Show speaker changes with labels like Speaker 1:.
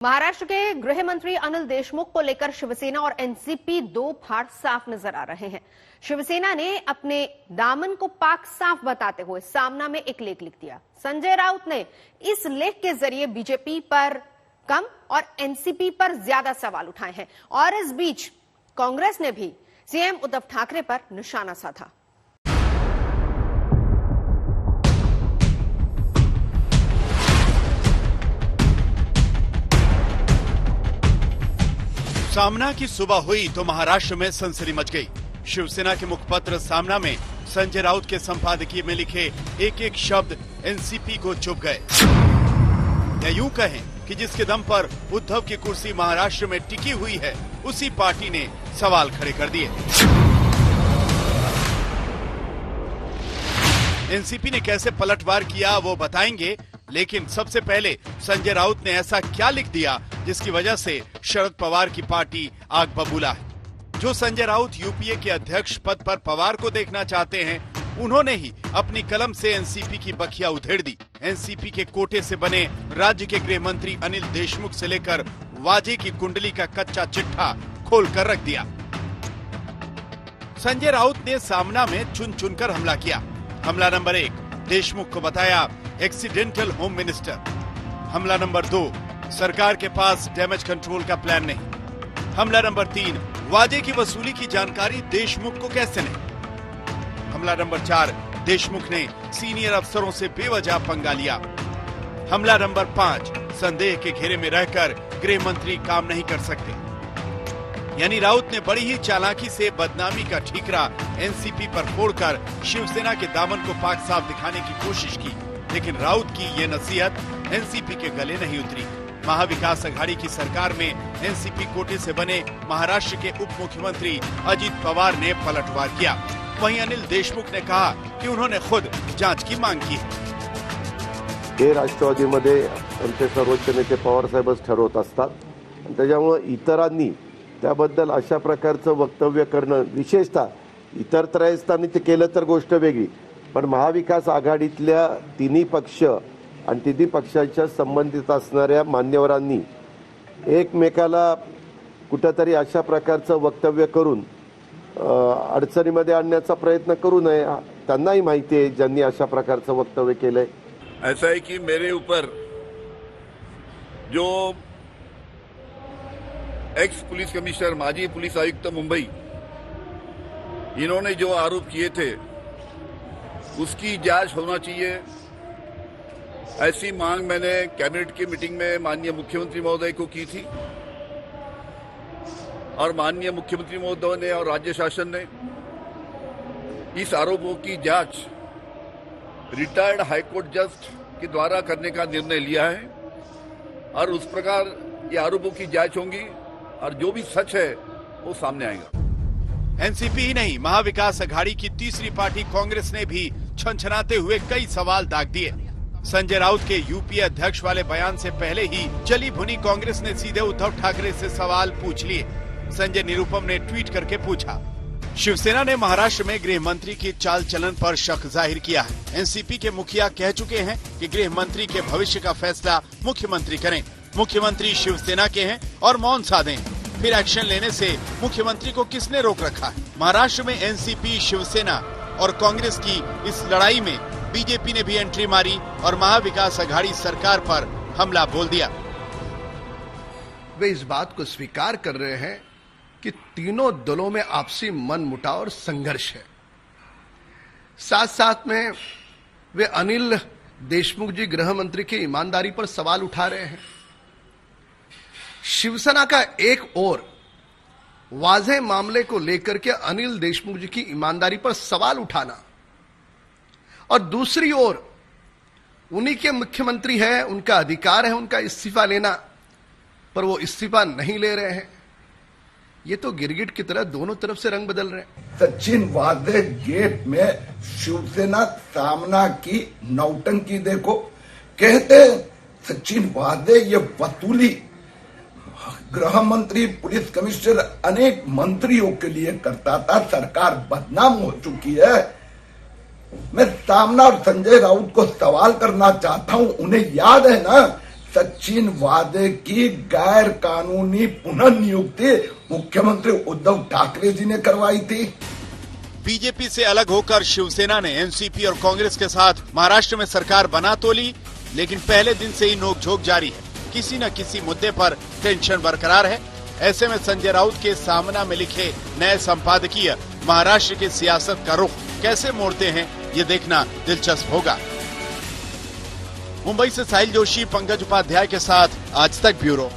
Speaker 1: महाराष्ट्र के गृह मंत्री अनिल देशमुख को लेकर शिवसेना और एनसीपी दो फाड़ साफ नजर आ रहे हैं। शिवसेना ने अपने दामन को पाक साफ बताते हुए सामना में एक लेख लिख दिया। संजय राउत ने इस लेख के जरिए बीजेपी पर कम और एनसीपी पर ज्यादा सवाल उठाए हैं और इस बीच कांग्रेस ने भी सीएम उद्धव ठाकरे पर निशाना साधा।
Speaker 2: सामना की सुबह हुई तो महाराष्ट्र में सनसनी मच गई। शिवसेना के मुखपत्र सामना में संजय राउत के संपादकीय में लिखे एक एक शब्द एनसीपी को चुभ गए। या यूं कहें कि जिसके दम पर उद्धव की कुर्सी महाराष्ट्र में टिकी हुई है, उसी पार्टी ने सवाल खड़े कर दिए। एनसीपी ने कैसे पलटवार किया वो बताएंगे, लेकिन सबसे पहले संजय राउत ने ऐसा क्या लिख दिया जिसकी वजह से शरद पवार की पार्टी आग बबूला है। जो संजय राउत यूपीए के अध्यक्ष पद पर पवार को देखना चाहते हैं, उन्होंने ही अपनी कलम से एनसीपी की बखिया उधेड़ दी। एनसीपी के कोटे से बने राज्य के गृह मंत्री अनिल देशमुख से लेकर वाजे की कुंडली का कच्चा चिट्ठा खोल कर रख दिया। संजय राउत ने सामना में चुन चुनकर हमला किया। हमला नंबर 1, देशमुख को बताया एक्सीडेंटल होम मिनिस्टर। हमला नंबर 2, सरकार के पास डैमेज कंट्रोल का प्लान नहीं। हमला नंबर 3, वाजे की वसूली की जानकारी देशमुख को कैसे नहीं। हमला नंबर 4, देशमुख ने सीनियर अफसरों से बेवजह पंगा लिया। हमला नंबर 5, संदेह के घेरे में रहकर गृह मंत्री काम नहीं कर सकते। यानी राउत ने बड़ी ही चालाकी से बदनामी का ठीकरा एनसीपी पर फोड़कर शिवसेना के दामन को पाक साफ दिखाने की कोशिश की, लेकिन राउत की ये नसीहत एनसीपी के गले नहीं उतरी। महाविकास अघाड़ी की सरकार में एनसीपी कोटे से बने महाराष्ट्र के उप मुख्यमंत्री अजित पवार ने पलटवार किया। वहीं अनिल देशमुख ने कहा कि उन्होंने खुद जांच की मांग की
Speaker 3: हे राष्ट्रवादीमध्ये आमचे सर्वोच्च नेते पवार साहेबच ठरवत असतात, त्याच्यामुळे इतरांनी त्याबद्दल अशा प्रकारचं वक्तव्य करणं, विशेषतः इतर त्रयस्थानी ते केलं तर गोष्ट वेगळी, पण महाविकास आघाडीतल्या तिन्ही पक्ष आणि तिन्ही पक्षाच्या संबंधित असणाऱ्या मान्यवरांनी एकमेकाला कुठेतरी अशा प्रकारचं वक्तव्य करून अडचणीमध्ये आणण्याचा प्रयत्न करू नये। त्यांनाही माहिती आहे ज्यांनी अशा प्रकारचं वक्तव्य केलंय।
Speaker 4: ऐसा है कि मेरे ऊपर जो एक्स पुलिस कमिश्नर, माजी पुलिस आयुक्त मुंबई, इन्होंने जो आरोप किए थे उसकी जांच होना चाहिए, ऐसी मांग मैंने कैबिनेट की मीटिंग में माननीय मुख्यमंत्री महोदय को की थी और माननीय मुख्यमंत्री महोदय ने और राज्य शासन ने इस आरोपों की जांच रिटायर्ड हाईकोर्ट जज के द्वारा करने का निर्णय लिया है और उस प्रकार ये आरोपों की जांच होगी और जो भी सच है वो सामने आएगा।
Speaker 2: एनसीपी ही नहीं, महाविकास अघाड़ी की तीसरी पार्टी कांग्रेस ने भी छनछनाते हुए कई सवाल दाग दिए। संजय राउत के यूपीए अध्यक्ष वाले बयान से पहले ही चली भुनी कांग्रेस ने सीधे उद्धव ठाकरे से सवाल पूछ लिए। संजय निरुपम ने ट्वीट करके पूछा। शिवसेना ने महाराष्ट्र में गृह मंत्री की चाल चलन पर शक जाहिर किया है। एनसीपी के मुखिया कह चुके हैं कि गृह मंत्री के भविष्य का फैसला मुख्यमंत्री करें। मुख्यमंत्री शिवसेना के हैं और मौन साधे, फिर एक्शन लेने से मुख्यमंत्री को किसने रोक रखा है। महाराष्ट्र में एनसीपी, शिवसेना और कांग्रेस की इस लड़ाई में बीजेपी ने भी एंट्री मारी और महाविकास अघाड़ी सरकार पर हमला बोल दिया।
Speaker 5: वे इस बात को स्वीकार कर रहे हैं कि तीनों दलों में आपसी मनमुटाव और संघर्ष है। साथ साथ में वे अनिल देशमुख जी गृह मंत्री की ईमानदारी पर सवाल उठा रहे हैं। शिवसेना का एक और वाजे मामले को लेकर के अनिल देशमुख जी की ईमानदारी पर सवाल उठाना और दूसरी ओर उन्हीं के मुख्यमंत्री है, उनका अधिकार है उनका इस्तीफा लेना, पर वो इस्तीफा नहीं ले रहे हैं। ये तो गिरगिट की तरह दोनों तरफ से रंग बदल रहे हैं।
Speaker 6: सचिन वाजे गेट में शिवसेना सामना की नौटंकी देखो। कहते सचिन वाजे ये वसूली गृह मंत्री, पुलिस कमिश्नर, अनेक मंत्रियों के लिए करता था, सरकार बदनाम हो चुकी है। मैं सामना और संजय राउत को सवाल करना चाहता हूं, उन्हें याद है ना सचिन वादे की गैर कानूनी पुनर्नियुक्ति मुख्यमंत्री उद्धव ठाकरे जी ने करवाई थी।
Speaker 2: बीजेपी से अलग होकर शिवसेना ने एनसीपी और कांग्रेस के साथ महाराष्ट्र में सरकार बना तो ली, लेकिन पहले दिन से ही नोकझोंक जारी है। किसी न किसी मुद्दे पर टेंशन बरकरार है। ऐसे में संजय राउत के सामना में लिखे नए संपादकीय महाराष्ट्र की सियासत का रुख कैसे मोड़ते हैं, ये देखना दिलचस्प होगा। मुंबई से साहिल जोशी, पंकज उपाध्याय के साथ आज तक ब्यूरो।